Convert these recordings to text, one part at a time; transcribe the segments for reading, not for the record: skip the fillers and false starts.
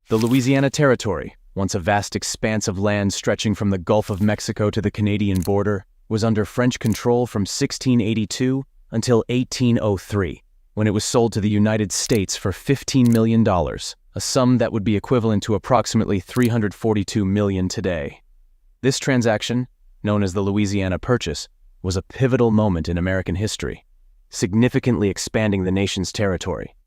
The Louisiana Territory, once a vast expanse of land stretching from the Gulf of Mexico to the Canadian border, was under French control from 1682 until 1803, when it was sold to the United States for $15 million, a sum that would be equivalent to approximately $342 million today. This transaction, known as the Louisiana Purchase, was a pivotal moment in American history, significantly expanding the nation's territory.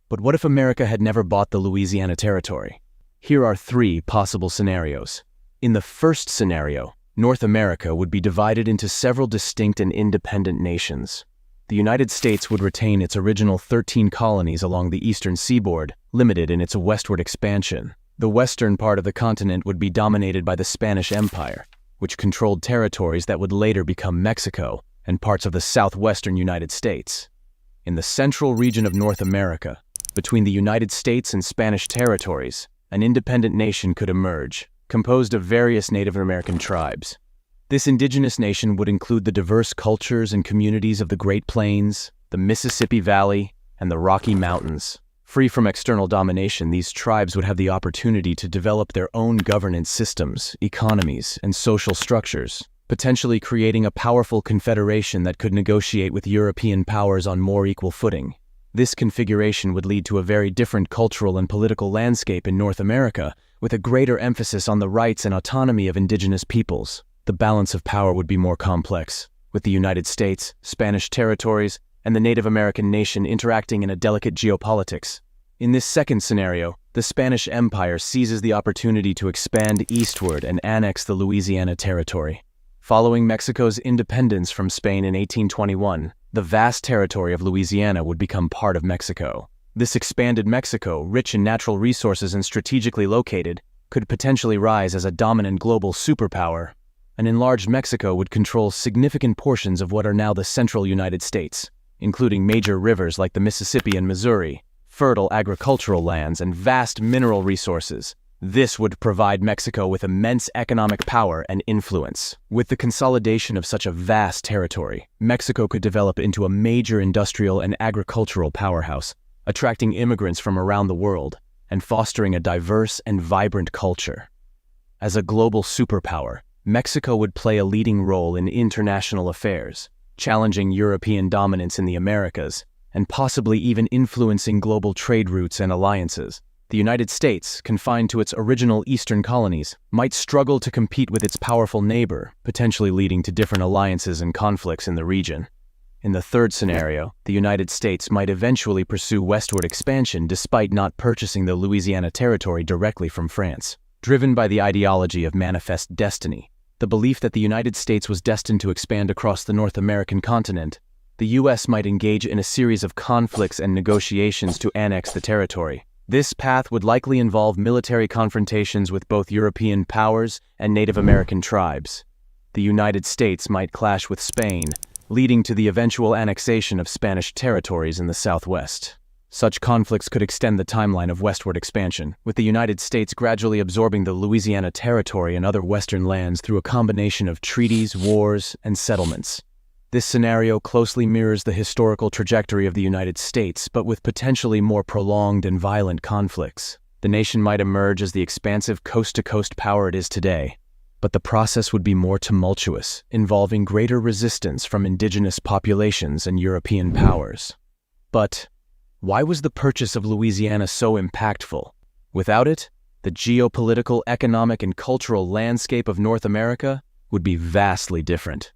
But what if America had never bought the Louisiana Territory? Here are three possible scenarios. In the first scenario, North America would be divided into several distinct and independent nations. The United States would retain its original 13 colonies along the eastern seaboard, limited in its westward expansion. The western part of the continent would be dominated by the Spanish Empire, which controlled territories that would later become Mexico and parts of the southwestern United States. In the central region of North America, between the United States and Spanish territories, an independent nation could emerge, composed of various Native American tribes. This indigenous nation would include the diverse cultures and communities of the Great Plains, the Mississippi Valley, and the Rocky Mountains. Free from external domination, these tribes would have the opportunity to develop their own governance systems, economies, and social structures, potentially creating a powerful confederation that could negotiate with European powers on more equal footing. This configuration would lead to a very different cultural and political landscape in North America, with a greater emphasis on the rights and autonomy of indigenous peoples. The balance of power would be more complex, with the United States, Spanish territories, and the Native American nation interacting in a delicate geopolitics. In this second scenario, the Spanish Empire seizes the opportunity to expand eastward and annex the Louisiana Territory. Following Mexico's independence from Spain in 1821, the vast territory of Louisiana would become part of Mexico. This expanded Mexico, rich in natural resources and strategically located, could potentially rise as a dominant global superpower. An enlarged Mexico would control significant portions of what are now the central United States, including major rivers like the Mississippi and Missouri, fertile agricultural lands, and vast mineral resources. This would provide Mexico with immense economic power and influence. With the consolidation of such a vast territory, Mexico could develop into a major industrial and agricultural powerhouse, attracting immigrants from around the world and fostering a diverse and vibrant culture. As a global superpower, Mexico would play a leading role in international affairs, challenging European dominance in the Americas, and possibly even influencing global trade routes and alliances. The United States, confined to its original eastern colonies, might struggle to compete with its powerful neighbor, potentially leading to different alliances and conflicts in the region. In the third scenario, the United States might eventually pursue westward expansion despite not purchasing the Louisiana Territory directly from France. Driven by the ideology of manifest destiny, the belief that the United States was destined to expand across the North American continent, the U.S. might engage in a series of conflicts and negotiations to annex the territory. This path would likely involve military confrontations with both European powers and Native American tribes. The United States might clash with Spain, leading to the eventual annexation of Spanish territories in the Southwest. Such conflicts could extend the timeline of westward expansion, with the United States gradually absorbing the Louisiana Territory and other western lands through a combination of treaties, wars, and settlements. This scenario closely mirrors the historical trajectory of the United States, but with potentially more prolonged and violent conflicts. The nation might emerge as the expansive coast-to-coast power it is today, but the process would be more tumultuous, involving greater resistance from indigenous populations and European powers. But why was the purchase of Louisiana so impactful? Without it, the geopolitical, economic, and cultural landscape of North America would be vastly different.